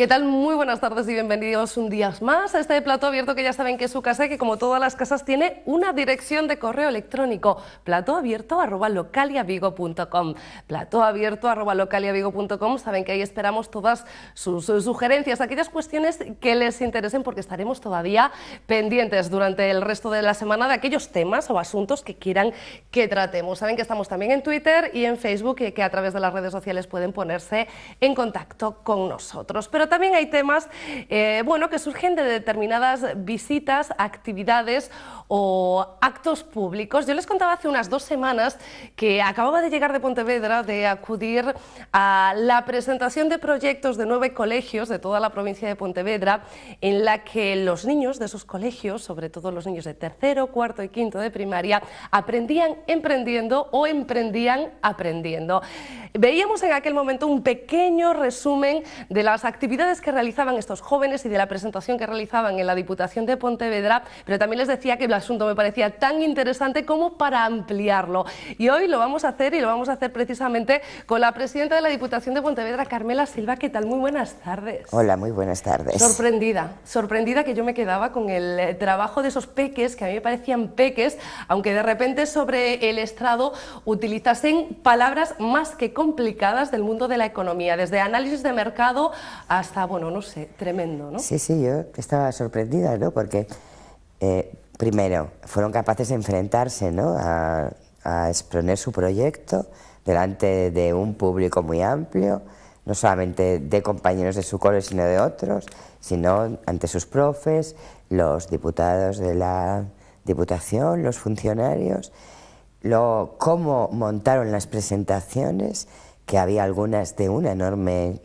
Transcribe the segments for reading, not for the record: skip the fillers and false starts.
¿Qué tal? Muy buenas tardes y bienvenidos un día más a este Plató Abierto, que ya saben que es su casa y que, como todas las casas, tiene una dirección de correo electrónico: platoabierto@localiavigo.com. platoabierto@localiavigo.com. Saben que ahí esperamos todas sus sugerencias, aquellas cuestiones que les interesen, porque estaremos todavía pendientes durante el resto de la semana de aquellos temas o asuntos que quieran que tratemos. Saben que estamos también en Twitter y en Facebook y que a través de las redes sociales pueden ponerse en contacto con nosotros. Pero también hay temas que surgen de determinadas visitas, actividades o actos públicos. Yo les contaba hace unas 2 semanas que acababa de llegar de Pontevedra, de acudir a la presentación de proyectos de 9 colegios de toda la provincia de Pontevedra, en la que los niños de esos colegios, sobre todo los niños de tercero, cuarto y quinto de primaria, aprendían emprendiendo o emprendían aprendiendo. Veíamos en aquel momento un pequeño resumen de las actividades que realizaban estos jóvenes y de la presentación que realizaban en la Diputación de Pontevedra, pero también les decía que el asunto me parecía tan interesante como para ampliarlo. Y hoy lo vamos a hacer, y lo vamos a hacer precisamente con la presidenta de la Diputación de Pontevedra, Carmela Silva. ¿Qué tal? Muy buenas tardes. Hola, muy buenas tardes. Sorprendida que yo me quedaba con el trabajo de esos peques, que a mí me parecían peques, aunque de repente sobre el estrado utilizasen palabras más que complicadas del mundo de la economía, desde análisis de mercado hasta, no sé, tremendo, ¿no? Sí, yo estaba sorprendida, ¿no? Porque, primero, fueron capaces de enfrentarse, ¿no?, a exponer su proyecto delante de un público muy amplio, no solamente de compañeros de su cole, sino de otros, sino ante sus profes, los diputados de la Diputación, los funcionarios, cómo montaron las presentaciones, que había algunas de una enorme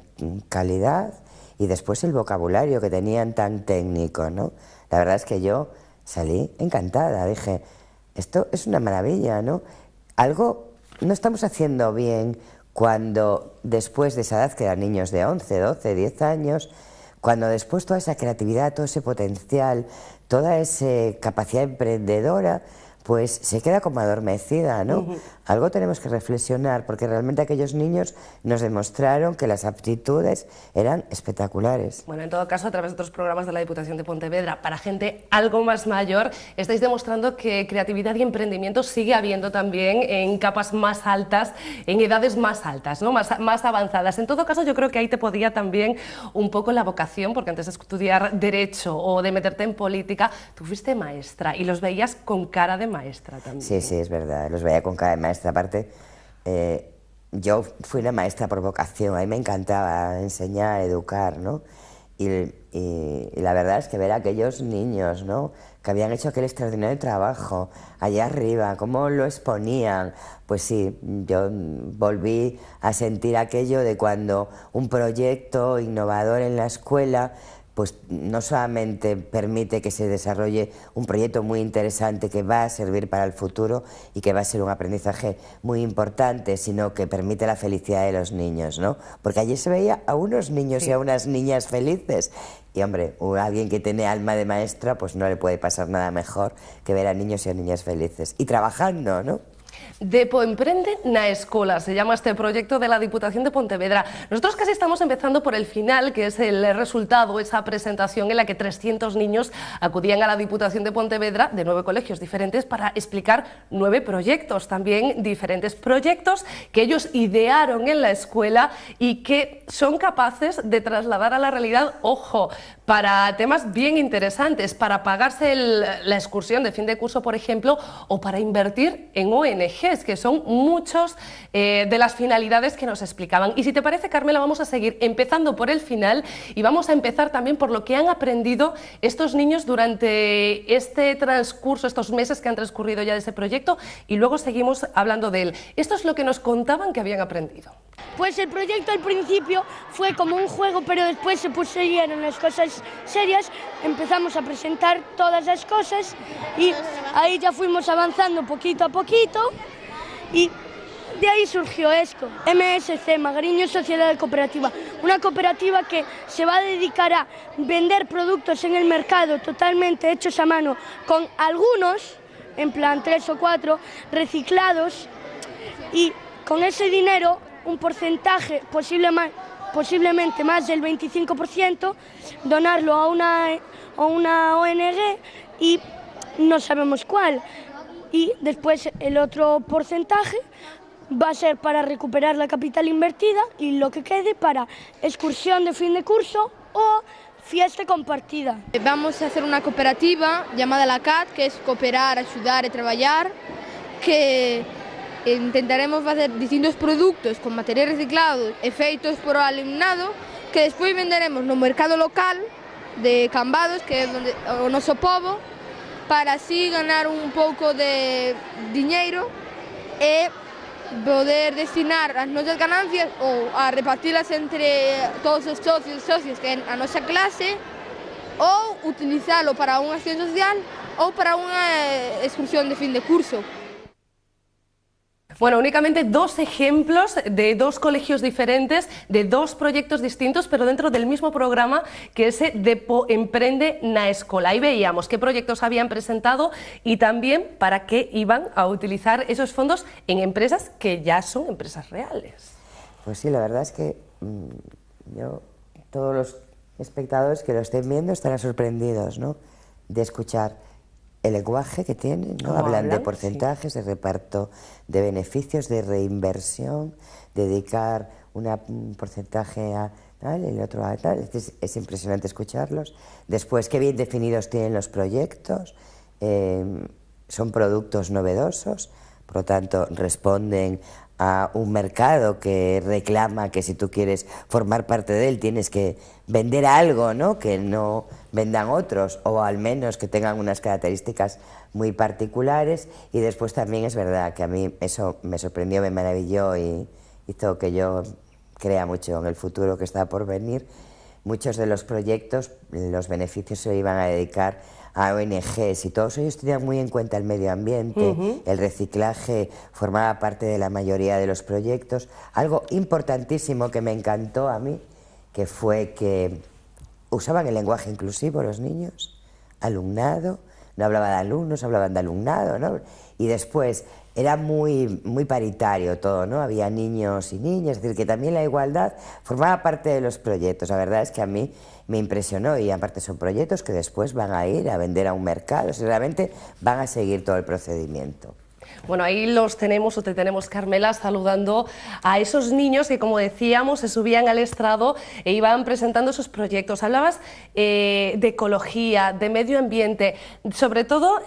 calidad, y después el vocabulario que tenían tan técnico, ¿no? La verdad es que yo salí encantada, dije, esto es una maravilla, ¿no? Algo no estamos haciendo bien cuando después de esa edad, que eran niños de 11, 12, 10 años, cuando después toda esa creatividad, todo ese potencial, toda esa capacidad emprendedora, pues se queda como adormecida, ¿no? Algo tenemos que reflexionar, porque realmente aquellos niños nos demostraron que las aptitudes eran espectaculares. Bueno, en todo caso, a través de otros programas de la Diputación de Pontevedra, para gente algo más mayor, estáis demostrando que creatividad y emprendimiento sigue habiendo también en capas más altas, en edades más altas, ¿no? Más avanzadas. En todo caso, yo creo que ahí te podía también un poco la vocación, porque antes de estudiar Derecho o de meterte en política, tú fuiste maestra y los veías con cara de maestra también. Sí, es verdad, los veía con cara de maestra. Aparte, yo fui una maestra por vocación, a mí me encantaba enseñar, educar, ¿no? Y la verdad es que ver a aquellos niños, ¿no?, que habían hecho aquel extraordinario trabajo allá arriba, cómo lo exponían, pues sí, yo volví a sentir aquello de cuando un proyecto innovador en la escuela pues no solamente permite que se desarrolle un proyecto muy interesante que va a servir para el futuro y que va a ser un aprendizaje muy importante, sino que permite la felicidad de los niños, ¿no? Porque allí se veía a unos niños y a unas niñas felices. Y hombre, alguien que tiene alma de maestra, pues no le puede pasar nada mejor que ver a niños y a niñas felices. Y trabajando, ¿no? Depo Emprende na Escola, se llama este proyecto de la Diputación de Pontevedra. Nosotros casi estamos empezando por el final, que es el resultado, esa presentación en la que 300 niños acudían a la Diputación de Pontevedra, de 9 colegios diferentes, para explicar 9 proyectos, también diferentes proyectos que ellos idearon en la escuela y que son capaces de trasladar a la realidad, ojo, para temas bien interesantes, para pagarse la excursión de fin de curso, por ejemplo, o para invertir en ONGs, que son muchos de las finalidades que nos explicaban. Y si te parece, Carmela, vamos a seguir empezando por el final y vamos a empezar también por lo que han aprendido estos niños durante este transcurso, estos meses que han transcurrido ya de ese proyecto, y luego seguimos hablando de él. Esto es lo que nos contaban que habían aprendido. Pues el proyecto al principio fue como un juego, pero después se pusieron las cosas serias, empezamos a presentar todas las cosas y ahí ya fuimos avanzando poquito a poquito y de ahí surgió ESCO, MSC, Magariño Sociedad Cooperativa, una cooperativa que se va a dedicar a vender productos en el mercado totalmente hechos a mano, con algunos, en plan 3 o 4, reciclados, y con ese dinero un porcentaje posiblemente más del 25%, donarlo a una ONG y no sabemos cuál. Y después el otro porcentaje va a ser para recuperar la capital invertida y lo que quede para excursión de fin de curso o fiesta compartida. Vamos a hacer una cooperativa llamada la CAT, que es cooperar, ayudar y trabajar, que intentaremos facer distintos produtos con material reciclado e feitos por o alumnado que despois venderemos no mercado local de Cambados, que é onde, o noso pobo, para así ganar un pouco de diñeiro e poder destinar as nosas ganancias ou a repartilas entre todos os socios e socias que é a nosa clase, ou utilizalo para unha acción social ou para unha excursión de fin de curso. Bueno, únicamente dos ejemplos de dos colegios diferentes, de dos proyectos distintos, pero dentro del mismo programa, que es de Emprende na Escola. Ahí veíamos qué proyectos habían presentado y también para qué iban a utilizar esos fondos en empresas que ya son empresas reales. Pues sí, la verdad es que todos los espectadores que lo estén viendo estarán sorprendidos, ¿no?, de escuchar el lenguaje que tienen, ¿no? Hablan de porcentajes, sí, de reparto de beneficios, de reinversión, dedicar un porcentaje a tal, el otro a tal. Es impresionante escucharlos. Después, qué bien definidos tienen los proyectos, son productos novedosos, por lo tanto responden a un mercado que reclama que si tú quieres formar parte de él tienes que vender algo, ¿no?, que no vendan otros, o al menos que tengan unas características muy particulares. Y después también es verdad que a mí eso me sorprendió, me maravilló y hizo que yo crea mucho en el futuro que está por venir. Muchos de los proyectos, los beneficios se iban a dedicar a ONGs y todos ellos tenían muy en cuenta el medio ambiente, el reciclaje formaba parte de la mayoría de los proyectos. Algo importantísimo que me encantó a mí, que fue que usaban el lenguaje inclusivo los niños, alumnado, no hablaban de alumnos, hablaban de alumnado, ¿no? Y después era muy paritario todo, ¿no? Había niños y niñas, es decir, que también la igualdad formaba parte de los proyectos. La verdad es que a mí me impresionó y aparte son proyectos que después van a ir a vender a un mercado, seguramente van a seguir todo el procedimiento. Bueno, ahí los tenemos, o te tenemos, Carmela, saludando a esos niños que, como decíamos, se subían al estrado e iban presentando esos proyectos. Hablabas de ecología, de medio ambiente, sobre todo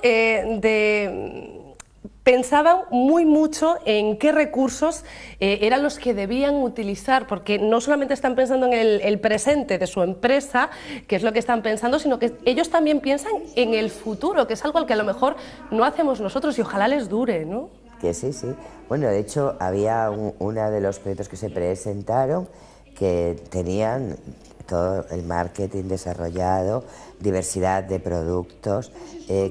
pensaban mucho en qué recursos eran los que debían utilizar, porque no solamente están pensando en el presente de su empresa, que es lo que están pensando, sino que ellos también piensan en el futuro, que es algo al que a lo mejor no hacemos nosotros y ojalá les dure, ¿no? Que sí, sí. Bueno, de hecho, había uno de los proyectos que se presentaron que tenían todo el marketing desarrollado, diversidad de productos,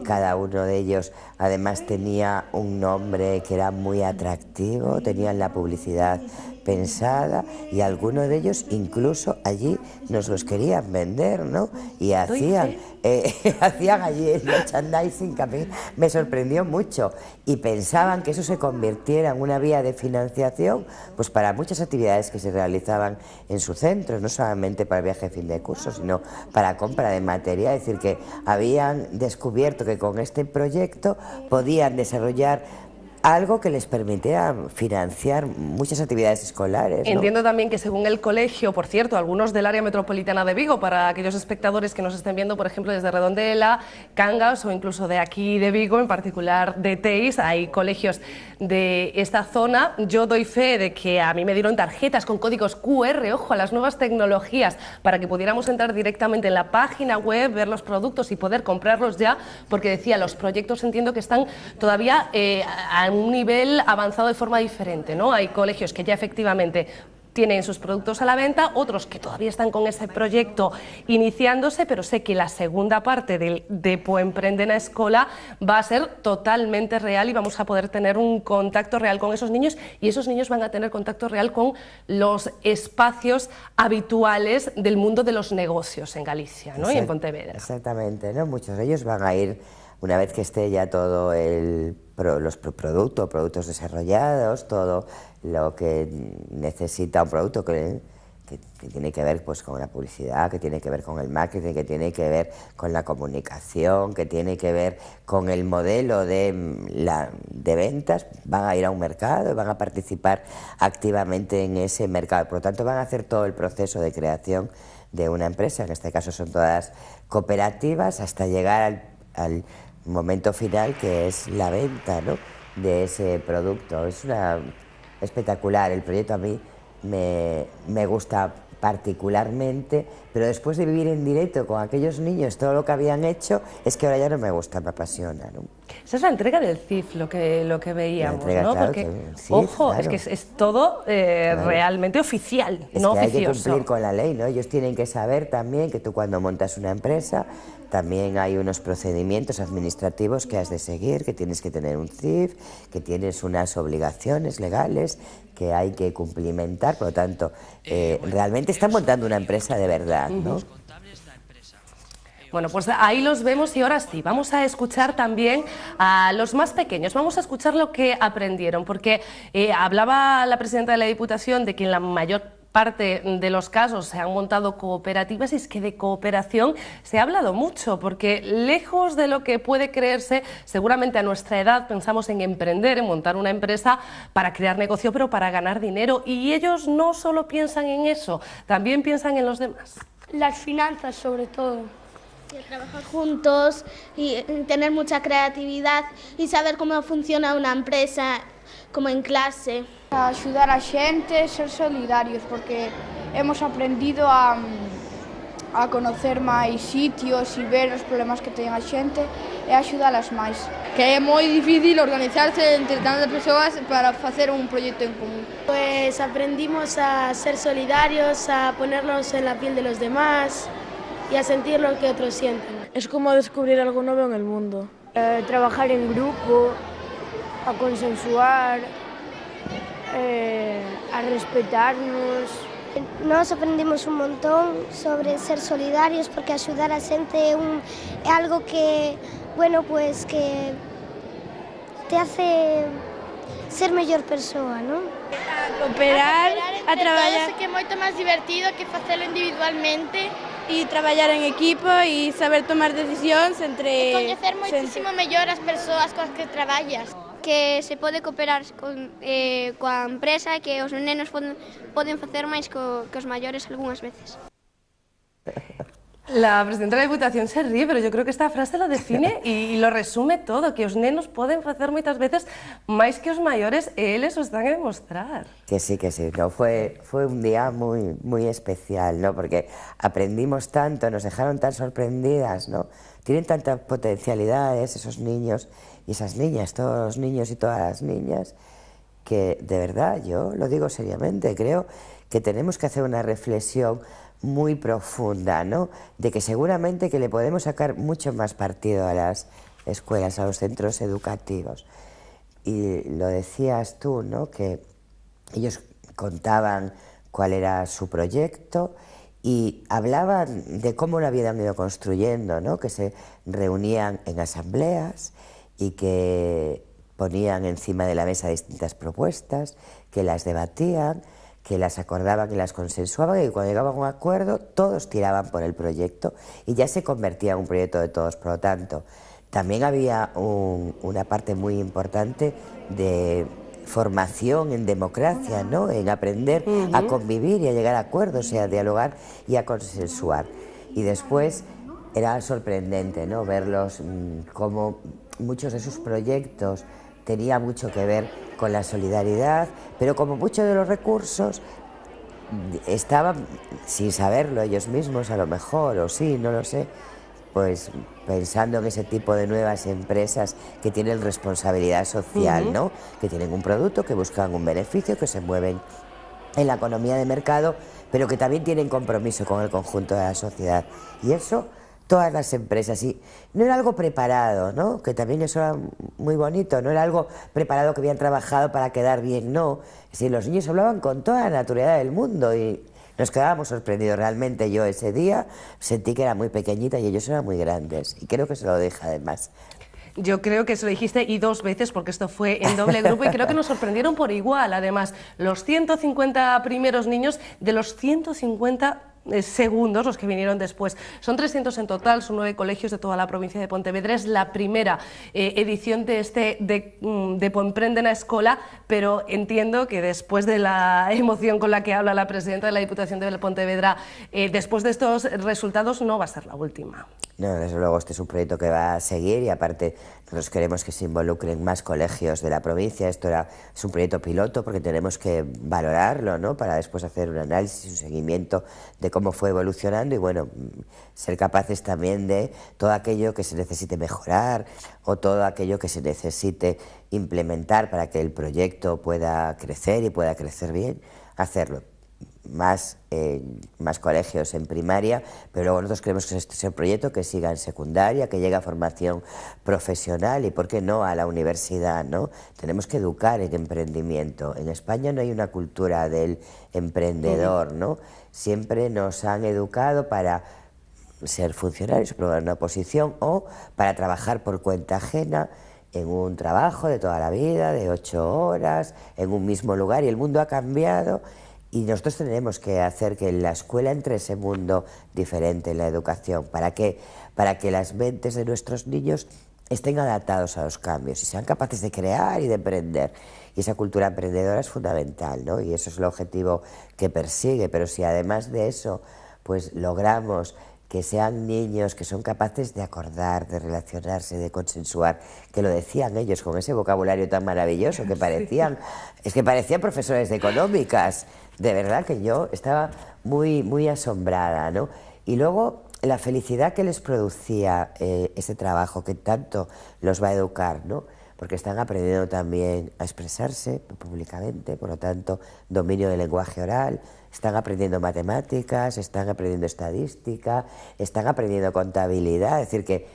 cada uno de ellos además tenía un nombre que era muy atractivo, tenían la publicidad pensada y algunos de ellos incluso allí nos los querían vender, ¿no? Y hacían allí el merchandising que a mí me sorprendió mucho y pensaban que eso se convirtiera en una vía de financiación pues para muchas actividades que se realizaban en su centro, no solamente para el viaje de fin de curso, sino para compra de material, es decir, que habían descubierto que con este proyecto podían desarrollar algo que les permitiera financiar muchas actividades escolares, ¿no? Entiendo también que según el colegio, por cierto, algunos del área metropolitana de Vigo, para aquellos espectadores que nos estén viendo, por ejemplo, desde Redondela, Cangas o incluso de aquí de Vigo, en particular de Teis, hay colegios de esta zona. Yo doy fe de que a mí me dieron tarjetas con códigos QR, ojo, a las nuevas tecnologías, para que pudiéramos entrar directamente en la página web, ver los productos y poder comprarlos ya, porque decía, los proyectos entiendo que están todavía a un nivel avanzado de forma diferente, ¿no? Hay colegios que ya efectivamente tienen sus productos a la venta, otros que todavía están con ese proyecto iniciándose, pero sé que la segunda parte del Depo Emprende na Escola va a ser totalmente real y vamos a poder tener un contacto real con esos niños y esos niños van a tener contacto real con los espacios habituales del mundo de los negocios en Galicia, ¿no? Y en Pontevedra. Exactamente, ¿no? Muchos de ellos van a ir, una vez que esté ya todo los productos desarrollados, todo lo que necesita un producto que que tiene que ver pues, con la publicidad, que tiene que ver con el marketing, que tiene que ver con la comunicación, que tiene que ver con el modelo de ventas, van a ir a un mercado y van a participar activamente en ese mercado. Por lo tanto, van a hacer todo el proceso de creación de una empresa, en este caso son todas cooperativas, hasta llegar al momento final, que es la venta, ¿no?, de ese producto. Es espectacular, el proyecto a mí me gusta particularmente, pero después de vivir en directo con aquellos niños todo lo que habían hecho, es que ahora ya no me gusta, me apasiona, ¿no? Esa es la entrega del CIF, lo que veíamos, entrega, ¿no? claro, Porque, CIF, ojo, claro. es que es todo realmente oficial, Es no que oficioso. hay que cumplir con la ley, ¿no? Ellos tienen que saber también que tú cuando montas una empresa también hay unos procedimientos administrativos que has de seguir, que tienes que tener un CIF, que tienes unas obligaciones legales que hay que cumplimentar, por lo tanto, realmente están montando una empresa de verdad, ¿no? Bueno, pues ahí los vemos y ahora sí, vamos a escuchar también a los más pequeños, vamos a escuchar lo que aprendieron, porque hablaba la presidenta de la Diputación de que en la mayor parte de los casos se han montado cooperativas, y es que de cooperación se ha hablado mucho, porque lejos de lo que puede creerse, seguramente a nuestra edad pensamos en emprender, en montar una empresa para crear negocio, pero para ganar dinero, y ellos no solo piensan en eso, también piensan en los demás. Las finanzas, sobre todo. Trabajar juntos y tener mucha creatividad y saber cómo funciona una empresa, como en clase. Axudar a xente, ser solidarios, porque hemos aprendido a conocer máis sitios e ver os problemas que ten a xente e axudalas máis. Que é moi difícil organizarse entre tantas persoas para facer un proxecto en común. Pues aprendimos a ser solidarios, a ponernos en la piel de los demás y a sentir lo que otros sienten. Es como descubrir algo nuevo en el mundo. Trabajar en grupo, a consensuar, a respetarnos. Nós aprendemos un montón sobre ser solidarios, porque axudar a xente é algo que, bueno, pues que te hace ser mellor persoa, non? Cooperar, a traballar Todos, que é moito máis divertido que facelo individualmente. e traballar en equipo e saber tomar decisións entre Coñecer moitísimo mellor as persoas coas que traballas. Que se pode cooperar coa empresa, que os nenos poden facer máis que os maiores algunhas veces. La presidenta de la Diputación se ríe, pero yo creo que esta frase lo define y lo resume todo, que os nenos poden facer moitas veces máis que os maiores, e eles o están a demostrar. Que sí, no, fue un día muy, muy especial, ¿no? Porque aprendimos tanto, nos dejaron tan sorprendidas, ¿no? Tienen tantas potencialidades esos niños y esas niñas, todos los niños y todas las niñas, que de verdad, yo lo digo seriamente, creo que tenemos que hacer una reflexión muy profunda, ¿no? De que seguramente que le podemos sacar mucho más partido a las escuelas, a los centros educativos. Y lo decías tú, ¿no? Que ellos contaban cuál era su proyecto y hablaban de cómo lo habían ido construyendo, ¿no? Que se reunían en asambleas y que ponían encima de la mesa distintas propuestas, que las debatían, que las acordaban y las consensuaban, y cuando llegaban a un acuerdo todos tiraban por el proyecto y ya se convertía en un proyecto de todos. Por lo tanto, también había una parte muy importante de formación en democracia, ¿no? En aprender a convivir y a llegar a acuerdos y a dialogar y a consensuar. Y después era sorprendente, ¿no? Verlos cómo muchos de sus proyectos tenía mucho que ver con la solidaridad, pero como muchos de los recursos estaban, sin saberlo ellos mismos a lo mejor, o sí, no lo sé, pues pensando en ese tipo de nuevas empresas que tienen responsabilidad social, ¿no? Que tienen un producto, que buscan un beneficio, que se mueven en la economía de mercado, pero que también tienen compromiso con el conjunto de la sociedad. Y eso todas las empresas, y no era algo preparado, ¿no? Que también eso era muy bonito, no era algo preparado que habían trabajado para quedar bien, no. Es decir, los niños hablaban con toda la naturalidad del mundo y nos quedábamos sorprendidos. Realmente yo ese día sentí que era muy pequeñita y ellos eran muy grandes, y creo que se lo deja además. Yo creo que se lo dijiste y 2 veces porque esto fue en doble grupo y creo que nos sorprendieron por igual. Además, los 150 primeros niños de los 150 segundos, los que vinieron después. Son 300 en total, son 9 colegios de toda la provincia de Pontevedra. Es la primera edición de Emprenden a Escola, pero entiendo que después de la emoción con la que habla la presidenta de la Diputación de Pontevedra, después de estos resultados no va a ser la última. No, desde luego este es un proyecto que va a seguir y aparte nosotros queremos que se involucren más colegios de la provincia. Esto es un proyecto piloto porque tenemos que valorarlo, ¿no? Para después hacer un análisis, un seguimiento de cómo fue evolucionando y bueno, ser capaces también de todo aquello que se necesite mejorar o todo aquello que se necesite implementar para que el proyecto pueda crecer y pueda crecer bien, hacerlo. Más colegios en primaria, pero luego nosotros queremos que este sea un proyecto que siga en secundaria, que llegue a formación profesional y, ¿por qué no?, a la universidad, ¿no? Tenemos que educar en emprendimiento. En España no hay una cultura del emprendedor, ¿no? Siempre nos han educado para ser funcionarios, probar una posición o para trabajar por cuenta ajena en un trabajo de toda la vida, de 8 horas, en un mismo lugar, y el mundo ha cambiado. Y nosotros tenemos que hacer que la escuela entre ese mundo diferente en la educación. ¿Para qué? Para que las mentes de nuestros niños estén adaptados a los cambios y sean capaces de crear y de emprender. Y esa cultura emprendedora es fundamental, ¿no? Y eso es el objetivo que persigue. Pero si además de eso, pues logramos que sean niños que son capaces de acordar, de relacionarse, de consensuar, que lo decían ellos con ese vocabulario tan maravilloso que parecían, es que parecían profesores de económicas. De verdad que yo estaba muy asombrada, ¿no? Y luego la felicidad que les producía ese trabajo que tanto los va a educar, ¿no? Porque están aprendiendo también a expresarse públicamente, por lo tanto, dominio del lenguaje oral, están aprendiendo matemáticas, están aprendiendo estadística, están aprendiendo contabilidad, es decir, que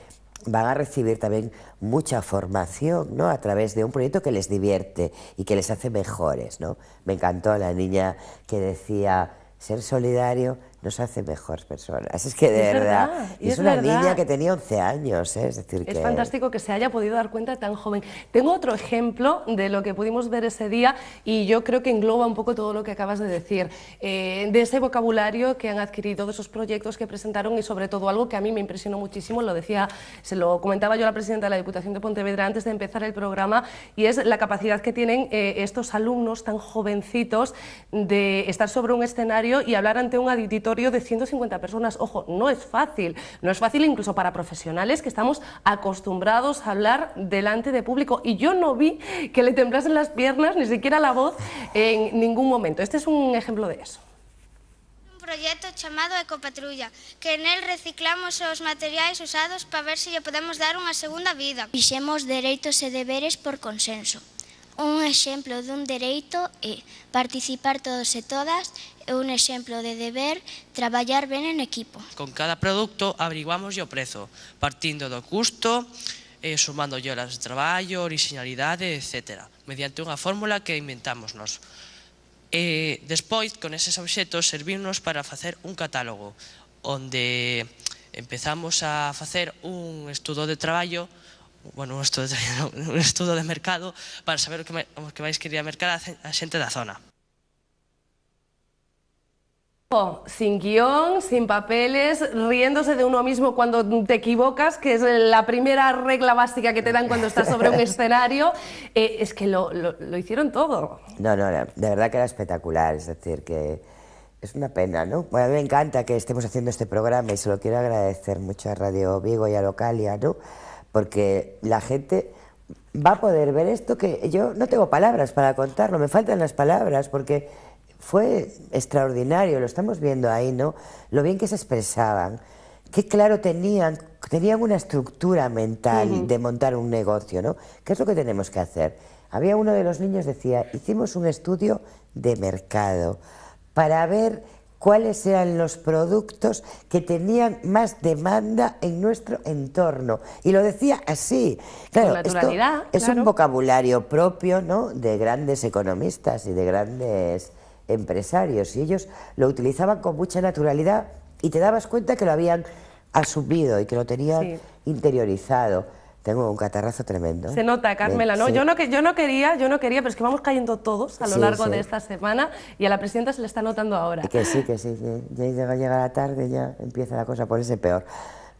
van a recibir también mucha formación, ¿no?, a través de un proyecto que les divierte y que les hace mejores, ¿no? Me encantó la niña que decía, ser solidario nos hace mejores personas. Es que de verdad, es una niña que tenía 11 años, ¿eh? Es decir, es fantástico que se haya podido dar cuenta tan joven. Tengo otro ejemplo de lo que pudimos ver ese día y yo creo que engloba un poco todo lo que acabas de decir, de ese vocabulario que han adquirido, de esos proyectos que presentaron y sobre todo algo que a mí me impresionó muchísimo, lo decía, se lo comentaba yo a la presidenta de la Diputación de Pontevedra antes de empezar el programa, y es la capacidad que tienen estos alumnos tan jovencitos de estar sobre un escenario y hablar ante un auditorio de 150 personas. Ojo, no es fácil incluso para profesionales que estamos acostumbrados a hablar delante de público, y yo no vi que le temblasen las piernas, ni siquiera la voz, en ningún momento. Este es un ejemplo de eso. Un proxecto chamado Ecopatrulla, que en el reciclamos os materiais usados para ver se lle podemos dar unha segunda vida. Fixemos dereitos e deberes por consenso. Un exemplo dun dereito é participar todos e todas, e un exemplo de deber, traballar ben en equipo. Con cada produto averiguamos o prezo, partindo do custo, sumando horas de traballo, originalidade, etc. Mediante unha fórmula que inventamos nós. Despois, con eses obxetos, servirnos para facer un catálogo, onde empezamos a facer un estudo de traballo, bueno, un estudo de mercado para saber o que máis quería mercar a xente da zona. Sin guión, sin papeles, riéndose de uno mismo cuando te equivocas, que es la primera regla básica que te dan cuando estás sobre un escenario. Es que lo hicieron todo. No, de verdad que era espectacular, es decir, que es una pena, ¿no? Bueno, a mí me encanta que estemos haciendo este programa y se lo quiero agradecer mucho a Radio Vigo y a Localia, ¿no? Porque la gente va a poder ver esto que yo no tengo palabras para contarlo, me faltan las palabras porque fue extraordinario, lo estamos viendo ahí, ¿no? Lo bien que se expresaban, qué claro tenían una estructura mental de montar un negocio, ¿no? ¿Qué es lo que tenemos que hacer? Había uno de los niños decía, hicimos un estudio de mercado para ver cuáles eran los productos que tenían más demanda en nuestro entorno. Y lo decía así. Claro, esto es un vocabulario propio, ¿no?, de grandes economistas y de grandes empresarios. Y ellos lo utilizaban con mucha naturalidad y te dabas cuenta que lo habían asumido y que lo tenían interiorizado. Tengo un catarrazo tremendo. Se nota, Carmela, ¿no? Sí. Yo no quería, pero es que vamos cayendo todos a lo largo de esta semana y a la presidenta se le está notando ahora. Que sí, que ya llega la tarde, ya empieza la cosa a ponerse peor.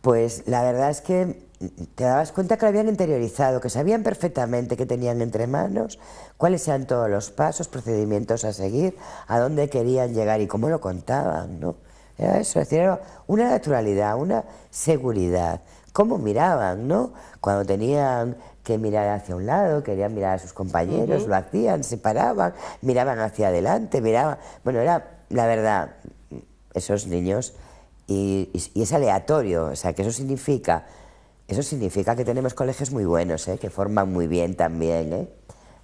Pues la verdad es que te dabas cuenta que lo habían interiorizado, que sabían perfectamente qué tenían entre manos, cuáles eran todos los pasos, procedimientos a seguir, a dónde querían llegar y cómo lo contaban, ¿no? Era eso, es decir, era una naturalidad, una seguridad. Cómo miraban, ¿no? Cuando tenían que mirar hacia un lado, querían mirar a sus compañeros, lo hacían, se paraban, miraban hacia adelante, miraban... Bueno, era, la verdad, esos niños, y es aleatorio, o sea, que eso significa que tenemos colegios muy buenos, que forman muy bien también,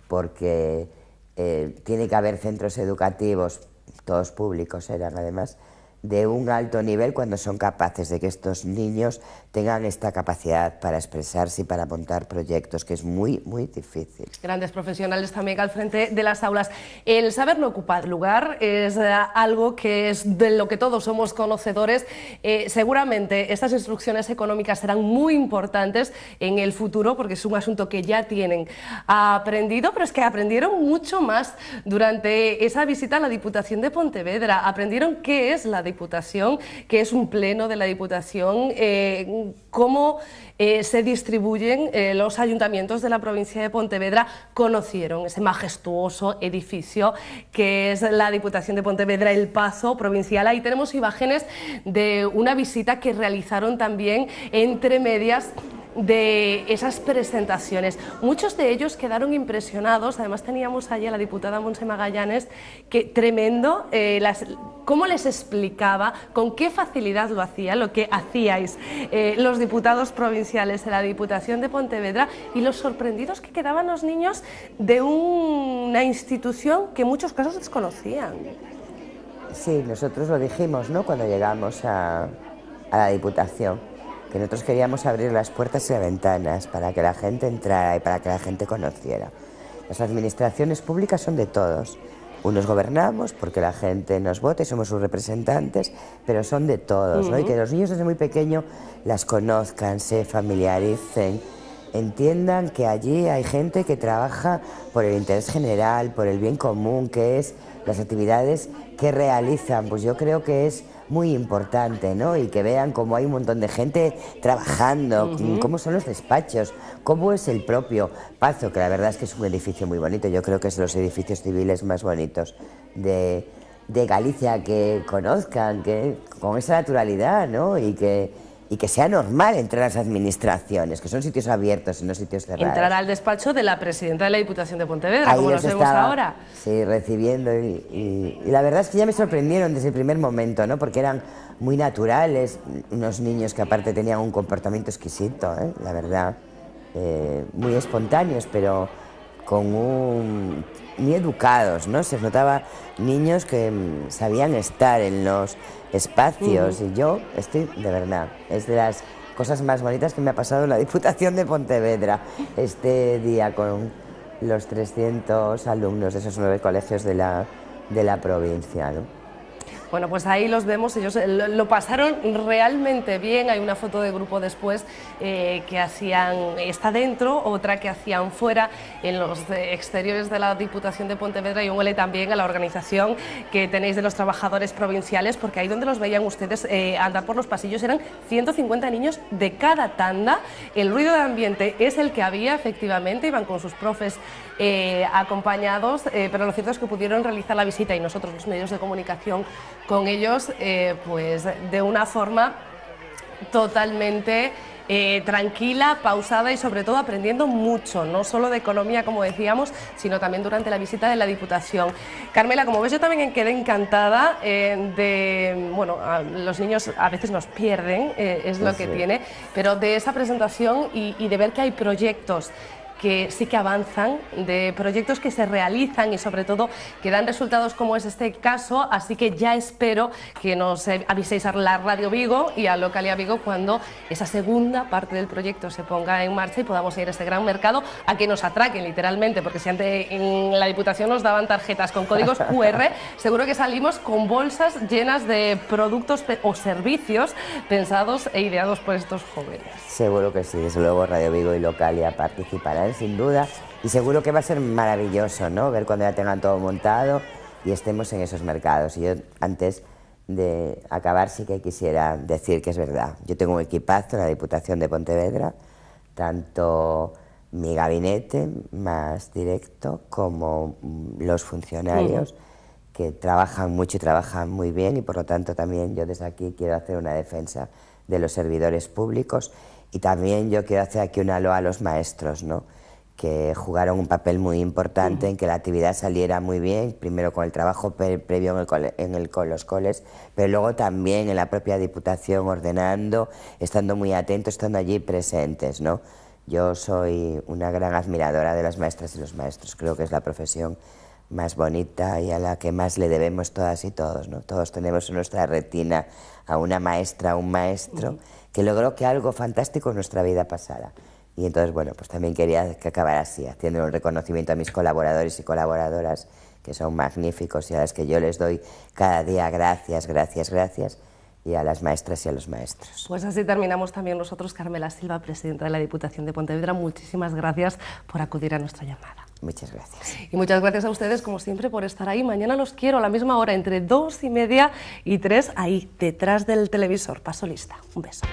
porque tiene que haber centros educativos, todos públicos eran además, de un alto nivel cuando son capaces de que estos niños tengan esta capacidad para expresarse y para montar proyectos, que es muy, muy difícil. Grandes profesionales también al frente de las aulas. El saber no ocupa lugar es algo que es de lo que todos somos conocedores. Seguramente estas instrucciones económicas serán muy importantes en el futuro porque es un asunto que ya tienen aprendido, pero es que aprendieron mucho más durante esa visita a la Diputación de Pontevedra. Aprendieron qué es la Diputación, qué es un pleno de la Diputación, cómo se distribuyen los ayuntamientos de la provincia de Pontevedra. Conocieron ese majestuoso edificio que es la Diputación de Pontevedra, el Pazo Provincial. Ahí tenemos imágenes de una visita que realizaron también entre medias de esas presentaciones. Muchos de ellos quedaron impresionados. Además teníamos allí a la diputada Montse Magallanes, que tremendo, cómo les explicaba, con qué facilidad lo hacía, lo que hacíais los diputados provinciales de la Diputación de Pontevedra, y los sorprendidos que quedaban los niños de una institución que en muchos casos desconocían. Sí, nosotros lo dijimos, ¿no?, cuando llegamos a la Diputación, que nosotros queríamos abrir las puertas y las ventanas para que la gente entrara y para que la gente conociera. Las administraciones públicas son de todos. Unos gobernamos porque la gente nos vota y somos sus representantes, pero son de todos, ¿no? Y que los niños desde muy pequeños las conozcan, se familiaricen, entiendan que allí hay gente que trabaja por el interés general, por el bien común, que es las actividades que realizan. Pues yo creo que es muy importante, ¿no? Y que vean cómo hay un montón de gente trabajando, cómo son los despachos, cómo es el propio Pazo, que la verdad es que es un edificio muy bonito. Yo creo que es de los edificios civiles más bonitos de Galicia, que conozcan, que con esa naturalidad, ¿no? Y que sea normal entrar a las administraciones, que son sitios abiertos y no sitios cerrados. Entrar al despacho de la presidenta de la Diputación de Pontevedra, ahí como nos vemos ahora. Sí, recibiendo, y la verdad es que ya me sorprendieron desde el primer momento, ¿no? Porque eran muy naturales, unos niños que aparte tenían un comportamiento exquisito, la verdad, muy espontáneos, pero muy educados, ¿no? Se notaba niños que sabían estar en los espacios, y yo estoy, de verdad, es de las cosas más bonitas que me ha pasado en la Diputación de Pontevedra este día, con los 300 alumnos de esos 9 colegios de la provincia, ¿no? Bueno, pues ahí los vemos, ellos lo pasaron realmente bien. Hay una foto de grupo después que hacían, está dentro, otra que hacían fuera, en los exteriores de la Diputación de Pontevedra, y un huele también a la organización que tenéis de los trabajadores provinciales, porque ahí donde los veían ustedes andar por los pasillos eran 150 niños de cada tanda. El ruido de ambiente es el que había, efectivamente, iban con sus profes acompañados, pero lo cierto es que pudieron realizar la visita, y nosotros, los medios de comunicación, con ellos, pues de una forma totalmente tranquila, pausada y sobre todo aprendiendo mucho, no solo de economía, como decíamos, sino también durante la visita de la Diputación. Carmela, como ves, yo también quedé encantada bueno, los niños a veces nos pierden, es lo que tiene, pero de esa presentación y de ver que hay proyectos que sí que avanzan, de proyectos que se realizan y sobre todo que dan resultados como es este caso, así que ya espero que nos aviséis a la Radio Vigo y a Localia Vigo cuando esa segunda parte del proyecto se ponga en marcha y podamos ir a este gran mercado a que nos atraquen literalmente, porque si antes en la Diputación nos daban tarjetas con códigos QR, seguro que salimos con bolsas llenas de productos o servicios pensados e ideados por estos jóvenes. Seguro que sí, desde luego Radio Vigo y Localia participarán sin duda y seguro que va a ser maravilloso, ¿no? Ver cuando ya tengan todo montado y estemos en esos mercados. Y yo antes de acabar sí que quisiera decir que es verdad. Yo tengo un equipazo en la Diputación de Pontevedra, tanto mi gabinete más directo como los funcionarios que trabajan mucho y trabajan muy bien y por lo tanto también yo desde aquí quiero hacer una defensa de los servidores públicos y también yo quiero hacer aquí una loa a los maestros, ¿no? Que jugaron un papel muy importante en que la actividad saliera muy bien, primero con el trabajo previo con los coles, pero luego también en la propia Diputación ordenando, estando muy atentos, estando allí presentes, ¿no? Yo soy una gran admiradora de las maestras y los maestros, creo que es la profesión más bonita y a la que más le debemos todas y todos, ¿no? Todos tenemos en nuestra retina a una maestra, a un maestro que logró que algo fantástico en nuestra vida pasara. Y entonces, bueno, pues también quería que acabara así, haciendo un reconocimiento a mis colaboradores y colaboradoras que son magníficos y a las que yo les doy cada día gracias, gracias, gracias, y a las maestras y a los maestros. Pues así terminamos también nosotros. Carmela Silva, presidenta de la Diputación de Pontevedra, muchísimas gracias por acudir a nuestra llamada. Muchas gracias. Y muchas gracias a ustedes, como siempre, por estar ahí. Mañana los quiero a la misma hora, entre 2:30 y 3, ahí, detrás del televisor. Paso lista. Un beso.